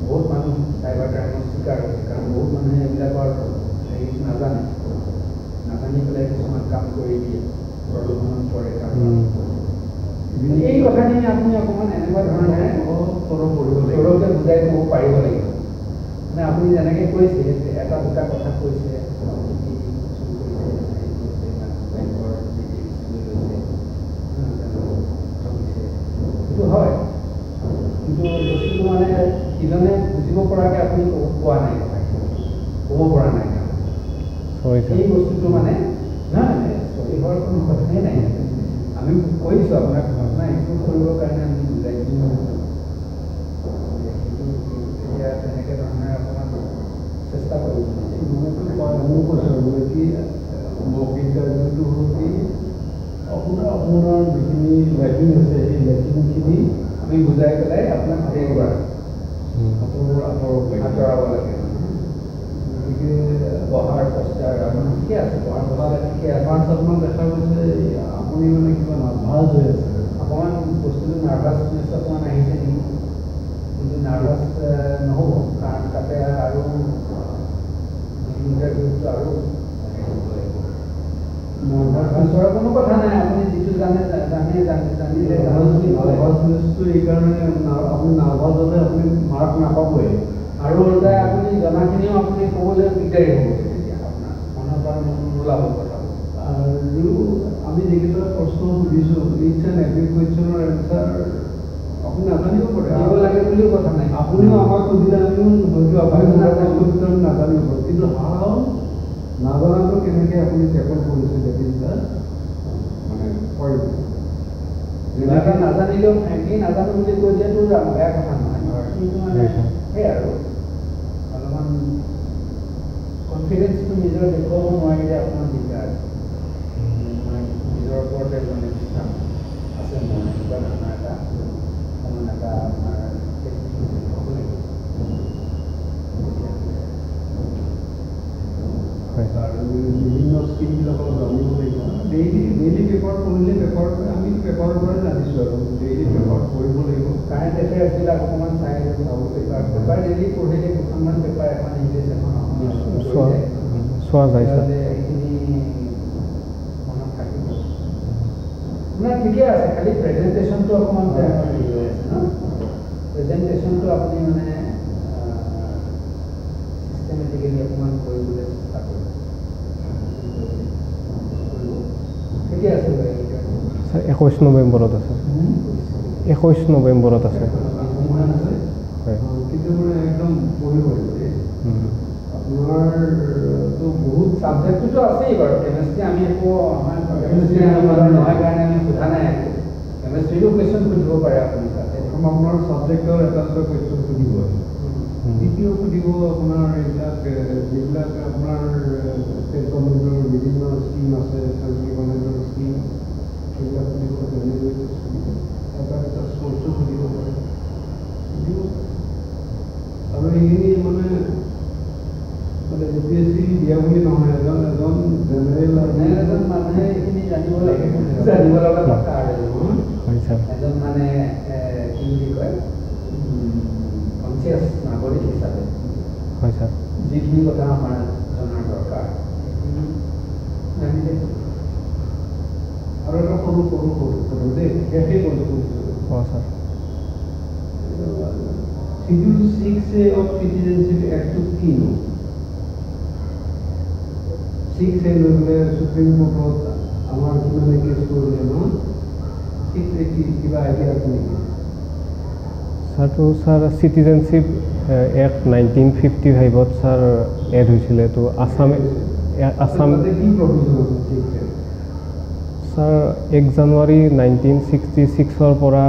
বহুত মানুহ চাইবাৰ ক্ৰাইমৰ চিকাৰ হৈছে, কাৰণ বহুত মানুহে এইবিলাকৰ হেৰি নাজানি পেলাই কিছুমান কাম কৰি দিয়ে, প্ৰদূষণ কৰে। এই কথাখিনি আপুনি অকণমান এনেকুৱা ধৰণে সৰহকৈ বুজাই ক'ব পাৰিব লাগিব। মানে আপুনি যেনেকৈ কৈছে, এটা দুটা কথা কৈছে, সেইটো হয়, কিন্তু বস্তুটো মানে ইজনে বুজিব পৰা এই বস্তুটো মানে নাই চৰি হোৱাৰ কোনো কথাই নাই আমি কৈছোঁ আপোনাক ঘটনা একো কৰিবৰ কাৰণে আমি বুজাই দিছোঁ এতিয়া তেনেকৈ ধৰণে অকণমান চেষ্টা কৰিব মই কৈছোঁ কি মোক ইণ্টাৰভিউটো হ'ল কি আপোনাৰ যিখিনি লেকিং আছে সেই লেকিংখিনি আমি বুজাই পেলাই আপোনাক হেৰি কৰা আঁতৰাব লাগে গতিকে বহাৰ পষ্টাৰ আপোনাৰ ঠিকে আছে বহাৰ পষ্টাৰ ঠিকে আছে আপোনাক দেখা গৈছে আপুনি মানে কিবা নাৰ্ভাছ হৈ আছে অকণমান বস্তুটো নাৰ্ভাছনেছ অকণমান আহিছে নেকি কিন্তু নাৰ্ভাছ নহ'ব কাৰণ তাতে আৰু ইণ্টাৰভিউটো আৰু নাৰ্ভাছৰ কোনো কথা নাই আপুনি যিটো জানিলে নাৰ্ভাছনেছটো এইকাৰণে আপুনি নাৰ্ভাছ হ'লে আপুনি মাৰ্ক নাপাবই আৰু ওলোটাই আপুনি জনাখিনিও আপুনি ক'বলৈ দিগদাৰী হ'ব তেতিয়া আপোনাৰ মনৰ পৰা নোলাব কথাবোৰ আৰু আমি যিকেইটা প্ৰশ্ন সুধিছোঁ ইটছ এণ্ড এভৰি কুৱেশ্যনৰ এনচাৰ আপুনি নাজানিব পাৰে দিব লাগে বুলিও কথা নাই আপুনিও আমাক সুধিলে আমিও হয়তো আপুনি নাজানিব পাৰোঁ কিন্তু হাও নাজানাটো কেনেকৈ আপুনি টেকল কৰিছে দেখিছা মানে কৰিব এটা নাজানিলেও ফ্ৰেংকলি নাজানো বুলি কৈ দিয়াটো বেয়া কথা নহয় কিন্তু মানে সেই আৰু অলপমান কনফিডেঞ্চটো নিজৰ দেখুৱাব নোৱাৰিলে অকণমান দিগদাৰ নিজৰ ওপৰতে মানে বিশ্বাস আছে মোৰ এনেকুৱা ধৰণৰ এটা অকণমান এটা আপোনাৰ হ'ব লাগিব আৰু বিভিন্ন স্কিমবিলাকক জানিব লাগিব ডেইলি পেপাৰ পঢ়িলে আমি পেপাৰৰ পৰাই জানিছোঁ আৰু ডেইলি পেপাৰ পঢ়িব লাগিব কাৰেণ্ট এফেয়াৰ্ছবিলাক অকণমান চাই চাব পেপাৰ ডেইলি পঢ়িলে দুখনমান পেপাৰ এখন ইংলিছ এখন চোৱা যায় ছাৰ এইখিনি মনত থাকিব আপোনাৰ ঠিকে আছে খালি প্ৰেজেণ্টেশ্যনটো অকণমান হেৰি হৈ আছে ন প্ৰেজেণ্টেশ্যনটো আপুনি মানে চিষ্টেমেটিকেলি অকণমান কৰিবলৈ চেষ্টা কৰিব ঠিকে আছে ছাৰ 21 নৱেম্বৰত আছে 21 নৱেম্বৰত আছে হয় কিন্তু মানে একদম পঢ়িব আপোনাৰতো বহুত ছাবজেক্টটোতো আছেই বাৰু কেমেষ্ট্ৰি আমি একো আমাৰ কেমেষ্ট্ৰি নহয় কাৰণে আমি সোধা নাই একো কেমেষ্ট্ৰিৰো কুৱেশ্যন সুধিব পাৰে আপুনি তাতে আপোনাৰ ছাবজেক্টৰ এটা কুৱেশ্যন সুধিব দ্বিতীয় সুধিব আপোনাৰ যিবিলাক আপোনাৰ ষ্টেট গভৰ্ণমেণ্টৰ বিভিন্ন স্কিম আছে চেণ্ট্ৰেল গভৰ্ণমেণ্টৰ স্কিম সেইবিলাক সুধিব এটা স্পৰ্টছো সুধিব পাৰে আৰু এইখিনি মানে UPSC দিয়া বুলি নহয় এজন জেনেৰেল এজন মানুহে এইখিনি জানিব লাগে জানিব লগা কথা আৰু এজন মানে কি বুলি কয় কনচিয়াছ নাগৰিক হিচাপে হয় ছাৰ যিখিনি কথা আমাৰ জনাৰ দৰকাৰ জানিলে আৰু এটা সৰু দেই শেষেই কৰিছোঁ অঁ sir Schedule 6A of Citizenship Act কি 6A লৈ পেলাই সুপ্ৰিম কোৰ্টত আমাৰ কিমানে কেছ কৰিলে ন 6A কিবা আইডিয়া আছে নেকি ছাৰটো ছাৰ চিটিজেনশ্বিপ এক্ট 1955ত ছাৰ এড হৈছিলে তো আছাম কি প্ৰভিজন আছে 6A ছাৰ 1 জানুৱাৰী 1966ৰ পৰা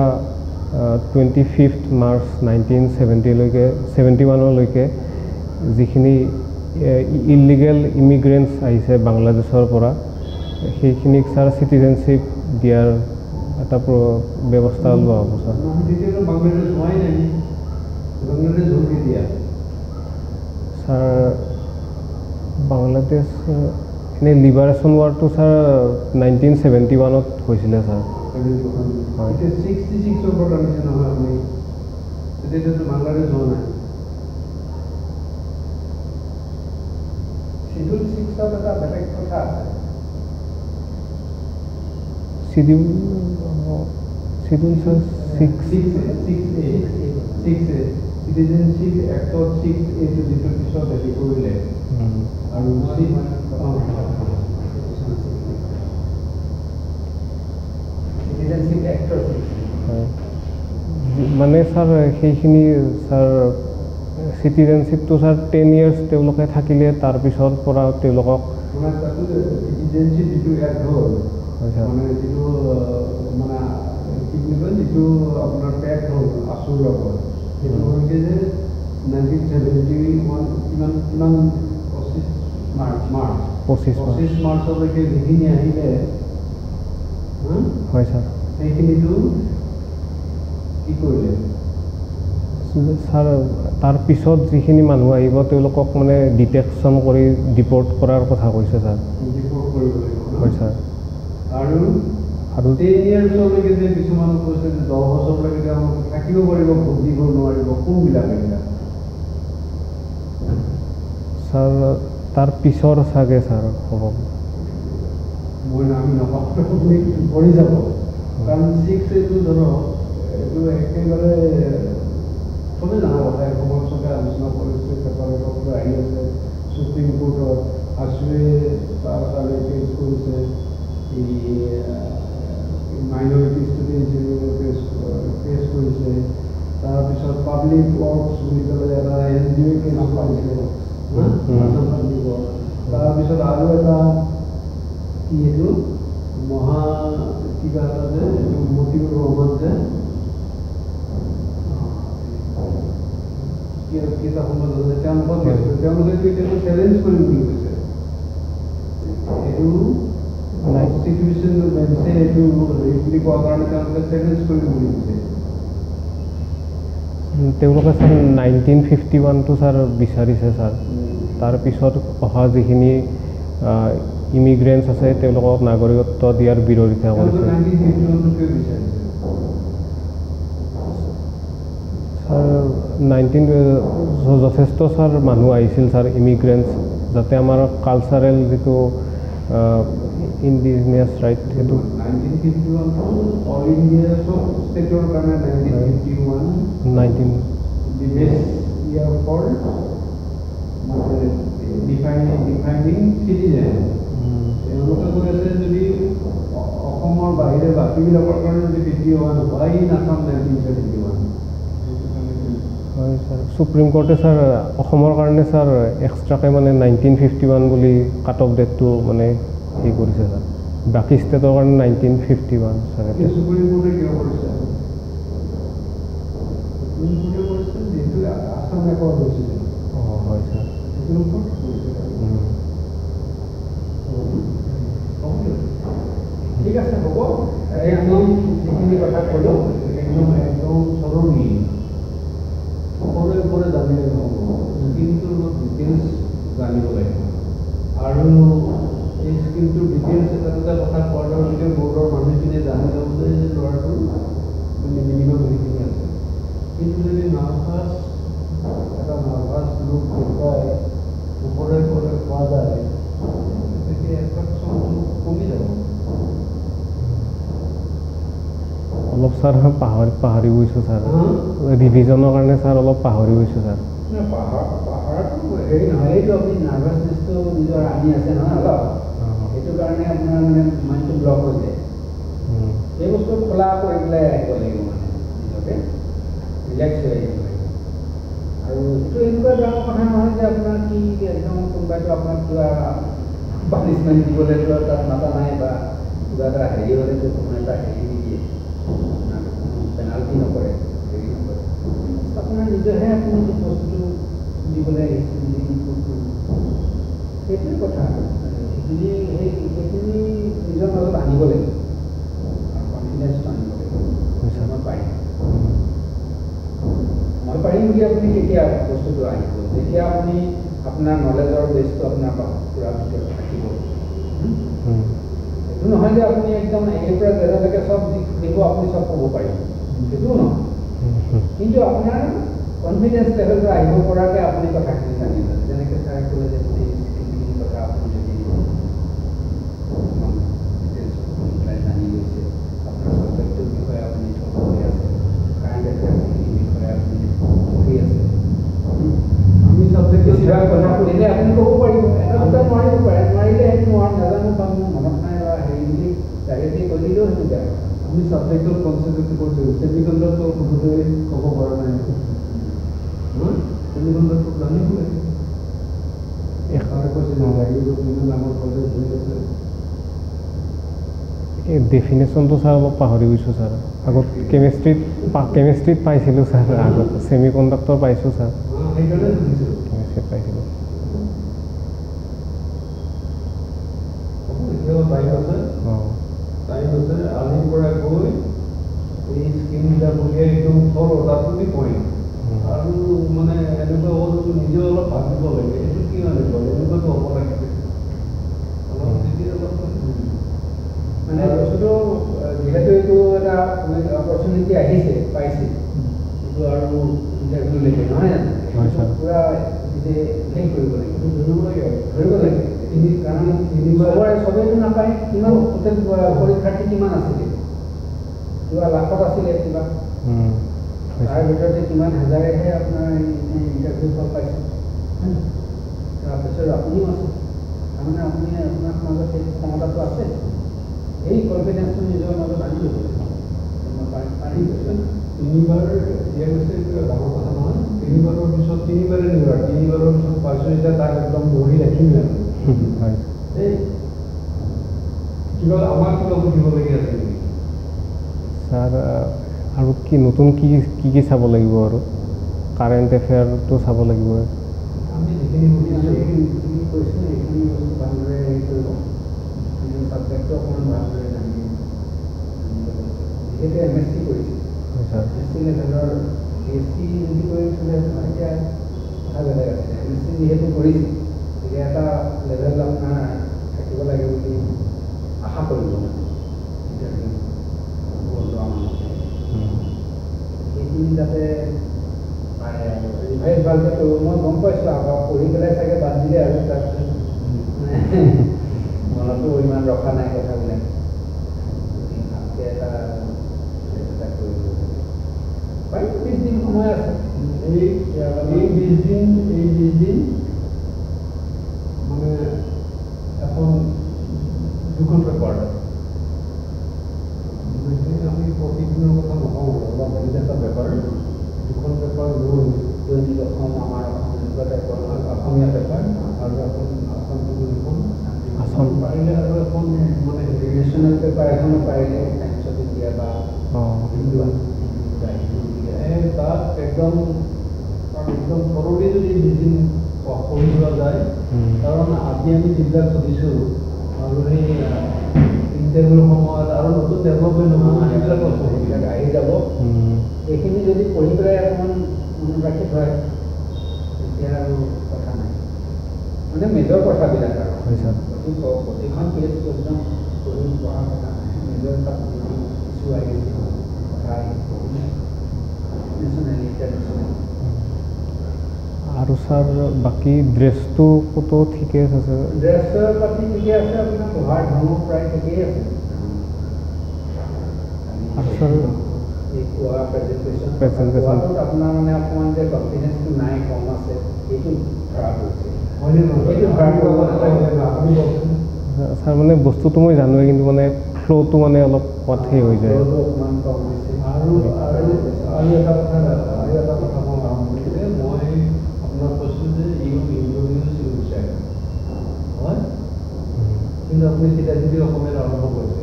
25 মাৰ্চ 1971লৈকে যিখিনি ইলিগেল ইমিগ্ৰেণ্টছ আহিছে বাংলাদেশৰ পৰা সেইখিনিক ছাৰ চিটিজেনশ্বিপ দিয়াৰ এটা ব্যৱস্থা লোৱা হ'ব ছাৰ ছাৰ বাংলাদেশ এনেই লিবাৰেশ্যন ৱাৰটো ছাৰ 1971ত হৈছিলে ছাৰ হয় 66ৰ পৰা আনিছে নহয় আপুনি তেতিয়াতো বাংলাদেশ হোৱা নাই Schedule 6ত এটা বেলেগ কথা আছে Schedule sir 6A Citizenship Act of 6A to যিটো পিছত হেৰি কৰিলে আৰু Citizenship Act of 6A মানে ছাৰ সেইখিনি ছাৰ চিটিজেনশ্বিপটো ছাৰ 10 years তেওঁলোকে থাকিলে তাৰপিছৰ পৰা তেওঁলোকক মানে তাতো চিটিজেনশ্বিপ যিটো এড হ'ল হয় ছাৰ মানে যিটো মানে কি বুলি কয় যিটো আপোনাৰ পেক হ'ল আছুৰ লগত সেইটো হৈছে যে 1971 কিমান 25 মাৰ্চলৈকে যিখিনি আহিলে হয় ছাৰ সেইখিনিতো কি কৰিলে ছাৰ তাৰপিছত যিখিনি মানুহ আহিব তেওঁলোকক মানে ডিটেকশ্যন কৰি ডিপৰ্ট কৰাৰ কথা কৈছে ছাৰ ডিপৰ্ট কৰিব লাগিব হয় ছাৰ আৰু 10 yearsলৈকে যে কিছুমান কৈছে যে 10 বছৰলৈকে তেওঁলোকে থাকিব পাৰিব ভোট দিব নোৱাৰিব কোনবিলাক এইবিলাক ছাৰ তাৰ পিছৰ চাগে ছাৰ হ'ব মই আমি নকওঁ পৰি যাব কাৰণ 6 এইটো ধৰক এইটো একেবাৰে চবেই জানা কথা এসময়ত চবে আলোচনা কৰিছে পেপাৰৰ পৰা আহি আছে সুপ্ৰিম কোৰ্টত আছুৱে তাৰ কাৰণে কেছ কৰিছে এই মাইনৰিটি ষ্টুডেণ্ট কেছ কৰিছে তাৰপিছত পাব্লিক ৱৰ্কছ বুলি পেলাই এটা NGO কেছ কৰিছে তাৰপিছত আৰু এটা কি এইটো মহা কিবা এটা যে এইটো মতিউৰ ৰহমান যে কেইটা সময়ত আছে তেওঁলোকক তেওঁলোকে এতিয়া চেলেঞ্জ কৰিম বুলি কৈছে এইটো কনষ্টিটিউশ্যন বেঞ্চে এইটো হেৰি বুলি কোৱাৰ কাৰণে তেওঁলোকে চেলেঞ্জ কৰিম বুলি কৈছে তেওঁলোকে ছাৰ 1951টো ছাৰ বিচাৰিছে ছাৰ তাৰপিছত অহা যিখিনি ইমিগ্ৰেণ্টছ আছে তেওঁলোকক নাগৰিকত্ব দিয়াৰ বিৰোধিতা কৰিছে ছাৰ যথেষ্ট ছাৰ মানুহ আহিছিল ছাৰ ইমিগ্ৰেণ্টছ যাতে আমাৰ কালচাৰেল যিটো ইণ্ডিজিনিয়াছ ৰাইট সেইটো 1951 অল ইণ্ডিয়া চব ষ্টেটৰ কাৰণে 1951 the best year for defining citizen তেওঁলোকে কৈ আছে যদি অসমৰ বাহিৰে বাকীবিলাকৰ কাৰণে যদি 51 হয় নাচাম 1971 হয় ছাৰ সুপ্ৰিম কোৰ্টে ছাৰ অসমৰ কাৰণে ছাৰ এক্সট্ৰাকৈ মানে 1951 বুলি কাট অফ ডেটটো মানে হেৰি কৰিছে ছাৰ বাকী ষ্টেটৰ কাৰণে 1951 ছাৰ সুপ্ৰিম কোৰ্টে কিয় কৰিছে সুপ্ৰিম কোৰ্টে কৰিছে যিহেতু আসাম ৰেকৰ্ড হৈছিলে অঁ হয় ছাৰ ঠিক আছে হ'ব একদম যিখিনি কথা ক'লোঁ একদম সৰণী সকলোৱে জানিলে নহ'ব স্কিমটোৰ অলপ ডিটেইলছ জানিব লাগিব আৰু এই স্কিমটোৰ ডিটেইলছ এটা দুটা কথা কোৱাৰ লগে লগে বৰ্ডৰ মানুহখিনিয়ে জানি ল'ব যে ল'ৰাটো মানে মিনিমাম সেইখিনি আছে কিন্তু যদি নাৰ্ভাছ এটা নাৰ্ভাছ লোক দেখুৱাই ওপৰে পোৱা যায় তেতিয়া এট্ৰেকশ্যনটো কমি যাব অলপ ছাৰ পাহৰি গৈছোঁ ছাৰ ৰিভিজনৰ কাৰণে ছাৰ অলপ পাহৰি গৈছোঁ ছাৰ পাহাৰটো হেৰি নহয় এইটো আপুনি নাৰ্ভাছনেছটো নিজৰ আনি আছে নহয় অলপ সেইটো কাৰণে আপোনাৰ মানে মাইণ্ডটো ব্লক হৈ যায় এই বস্তু খোলা কৰি পেলাই আহিব লাগিব মানে নিজকে ৰিলেক্স হৈ আহিব লাগিব আৰু এইটো এনেকুৱা ডাঙৰ কথা নহয় যে আপোনাৰ কি একদম কোনোবাইতো আপোনাক কিবা পানিছমেণ্ট দিবলৈ কিবা তাত মাতা নাই বা কিবা এটা হেৰি হ'লেতো কোনো এটা হেৰি নিদিয়ে পেনাল্টি নকৰে হেৰি নকৰে আপোনাৰ নিজৰহে আপুনি বস্তুটো দিবলৈ আহিছে সেইটোৱে কথা সেইখিনি নিজৰ মাজত আনিব লাগিব আৰু কনফিডেঞ্চটো আনিব লাগিব মই পাৰিম বুলি আপুনি কেতিয়া বস্তুটো আহিব যেতিয়া আপুনি আপোনাৰ নলেজৰ বেছটো আপোনাৰ পূৰা ভিতৰত থাকিব এইটো নহয় যে আপুনি একদম এৰ পৰা জেডলৈকে চব দিব আপুনি চব ক'ব পাৰিব সেইটোও নহয় কিন্তু আপোনাৰ কনফিডেঞ্চ লেভেলটো আহিব পৰাকৈ আপুনি কথাখিনি জানি লয় যেনেকৈ ছাৰে ক'লে যে গোটেইখিনি কথা আপুনি যদি জানি লৈছে আপোনাৰ ছাবজেক্টটোৰ বিষয়ে আপুনি পঢ়ি আছে কাৰেণ্ট এফেয়াৰ্ছখিনিৰ বিষয়ে আপুনি পঢ়ি আছে আমি ছাবজেক্ট বেছিভাগ কথা সুধিলে আপুনি ক'ব পাৰিব এটা দুটা নোৱাৰিব পাৰে নোৱাৰিলে সেইটো নাজানো বা মোৰ মনত নাই বা হেৰি বুলি ডাইৰেক্টলি কৈ দিলেও সেইটো বেয়া কথা আমি ছাবজেক্টৰ কনচেপ্ট কৰিছোঁ টেকনিকেলটো সোধোতে ক'ব পৰা নাই ছেমিকণ্ডাক্টৰ জানিব লাগে এখানে কৈছিল লাগিব বিভিন্ন ডাঙৰ কলেজ হৈ আছে এই ডেফিনেশ্যনটো ছাৰ অলপ পাহৰি গৈছোঁ ছাৰ আগত কেমেষ্ট্ৰিত পাইছিলোঁ ছাৰ আগত ছেমি কণ্ডাক্টৰ পাইছোঁ ছাৰ সেইকাৰণে সুধিছোঁ কেমেষ্ট্ৰিত পাইছিলোঁ এতিয়াও টাইম আছে আজিৰ পৰা গৈ এই স্কিমবিলাক উলিয়াই একদম থৰ তাত বুলি পইণ্ট আৰু মানে এনেকুৱা হ'ল নিজেও অলপ ভাবিব লাগে এইটো কি মানে কৰে এনেকুৱাটো হ'ব লাগে অলপ তেতিয়া অলপ মানে বস্তুটো যিহেতু এইটো এটা অপৰচুনিটি আহিছে পাইছে এইটো আৰু ইণ্টাৰভিউ লাগে নহয় জানো পূৰা হেৰি কৰিব লাগে ধৰিব লাগে কাৰণ চবেইতো নাপায় কিমান টোটেল পৰীক্ষাৰ্থী কিমান আছিলে কিবা লাখত আছিলে কিবা তাৰ ভিতৰতে কিমান হাজাৰেহে আপোনাৰ ইণ্টাৰভিউ ফল পাইছে তাৰপিছত আপুনিও আছে তাৰমানে আপুনি আপোনাৰ মাজত সেই ক্ষমতাটো আছে এই কনফিডেন্সটো নিজৰ মাজত আনি ল'ব তিনিবাৰ দিয়া গৈছে ডাঙৰ কথা নহয় তিনিবাৰৰ পিছত তিনিবাৰে নিবাৰ তিনিবাৰৰ পিছত পাইছোঁ এতিয়া তাক একদম ধৰি ৰাখিম আৰু এই কিবা আমাক কিবা সুধিবলগীয়া আছে নেকি ছাৰ আৰু কি নতুন কি কি চাব লাগিব আৰু কাৰেণ্ট এফেয়াৰটো চাব লাগিব আমি যিখিনি সুধিছোঁ কৈছোঁ এইখিনি বস্তু ভালদৰে হেৰি কৰিব ছাবজেক্টটো অকণমান ভালদৰে জানিব যিহেতু MSc কৰিছে MSc লেভেলৰ PhD যদি কৰিছিলে এতিয়া কথা বেলেগ আছে MSc যিহেতু কৰিছে গতিকে এটা লেভেল আপোনাৰ থাকিব লাগে বুলি আশা কৰিব ইণ্টাৰভিউ লোৱা মানুহে সেইখিনি যাতে পাৰে আৰু ৰিভাইজ ভালকৈ কৰিব মই গম পাইছোঁ আকৌ পঢ়ি পেলাই চাগে বাদ দিলে আৰু তাৰপিছত মনতো ইমান ৰখা নাই কথাবিলাক ভালকৈ এটা কৰিব পাৰিব 20 দিন সময় আছে এই 20 দিন মানে এখন দুখন পেপাৰ আমি প্ৰতিদিনৰ কথা নকওঁ বা বেলেগ এটা পেপাৰ দুখন পেপাৰ লৈ দৈনিক অসম আমাৰ অসম এনেকুৱা টাইপৰ অসমীয়া পেপাৰ আৰু এখন এখন আছাম পাৰিলে আৰু এখন মানে নেশ্যনেল পেপাৰ এখনো পাৰিলে টাইমছ অফ ইণ্ডিয়া বা হিন্দু তাত একদম সৰলি যদি দুদিন পঢ়ি যোৱা যায় কাৰণ আজি আমি যিবিলাক সুধিছোঁ আৰু সেই ইণ্টাৰভিউৰ সময়ত আৰু নতুন ডেভেলপমেণ্ট হ'ব সেইবিলাক সেইবিলাক আহি যাব এইখিনি যদি পঢ়ি পেলাই অকণমান মনত ৰাখি থয় তেতিয়া আৰু কথা নাই মানে মেজৰ কথাবিলাক আৰু প্ৰতিখন পেজ একদম পঢ়ি পঢ়া কথা নাই মেজৰ তাত ইছ্যু আহিছে কথা আহিছে নেশ্যনেল ইণ্টাৰনেশ্যনেল আৰু ছাৰ বাকী ড্ৰেছটো ক'তো ঠিকে আছে ছাৰ ড্ৰেছৰ পাতি ঠিকে আছে আপোনাৰ পঢ়াৰ ধৰ্ম প্ৰায় ঠিকেই আছে আৰু ছাৰ এই কোৱা প্ৰেজেণ্টেশ্যন আপোনাৰ মানে অকণমান যে কনফিডেন্সটো নাই কম আছে সেইটো ধৰা পৰিছে সেইটো ধৰা ছাৰ মানে বস্তুটো মই জানোৱেই কিন্তু মানে ফ্ল'টো মানে অলপ ক'ত সেই হৈ যায় অকণমান কম হৈছে আৰু এটা কথা মই আৰম্ভ মই আপোনাক কৈছোঁ যে ইণ্টাৰভিউজ হয় কিন্তু আপুনি তেতিয়া যদি অসমীয়াত আৰম্ভ কৰিছে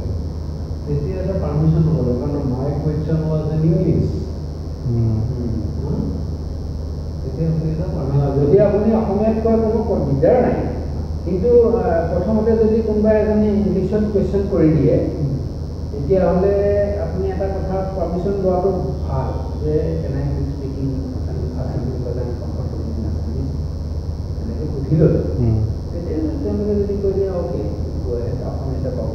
তেতিয়া এটা পাৰ্মিশ্যন হ'ব লাগে কাৰণ মাই কুৱেশ্যন ৱাজ ইন ইংলিছ তেতিয়া আপুনি এটা যদি আপুনি অসমীয়াত কয় কোনো দিগদাৰ নাই কিন্তু প্ৰথমতে যদি কোনোবা এজনে ইংলিছত কুৱেশ্যন কৰি দিয়ে তেতিয়াহ'লে আপুনি এটা কথা পাৰ্মিশ্যন লোৱাটো ভাল যে কেন আই স্পিকিং এনেকৈ সুধি ল'লে তেতিয়া তেওঁলোকে যদি কৈ দিয়ে অ'কে অসমীয়াতে পাব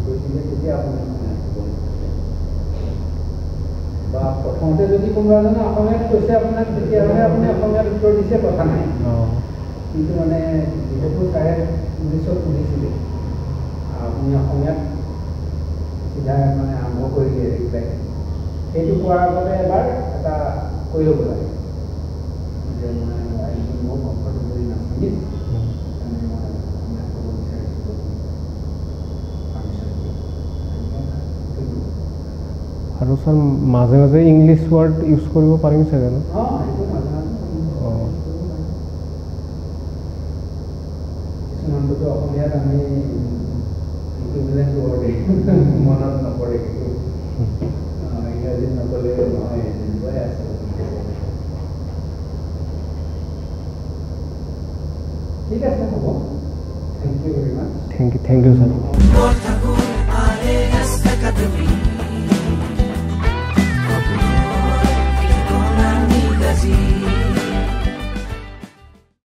কৈ দিলে তেতিয়া আপুনি বা প্ৰথমতে যদি কোনোবা এজনে অসমীয়াত কৈছে আপোনাক তেতিয়াহ'লে আপুনি অসমীয়াত উত্তৰ দিছে কথা নাই কিন্তু মানে যিহেতু তাৰে ইংলিছত সুধিছিলে আপুনি অসমীয়াত চিধা মানে আৰম্ভ কৰি দিয়ে ৰিপ্লাই সেইটো কোৱাৰ আগতে এবাৰ এটা কৈ ল'ব লাগে যে মই মোৰ কমফৰ্টেবল নাছিল সেইকাৰণে মই অসমীয়াত ক'ব বিচাৰিছিলোঁ আৰু ছাৰ মাজে মাজে ইংলিছ ৱাৰ্ড ইউজ কৰিব পাৰিম চাগে ন সেইটো মাজে মাজে সিমানটোতো অসমীয়াত আমি ইকুইভেলেণ্ট ৱৰ্ড মনত নপৰে কিন্তু ইংৰাজীত নক'লে নহয় তেনেকুৱাই আছে ঠিক আছে হ'ব thank you very much thank you sir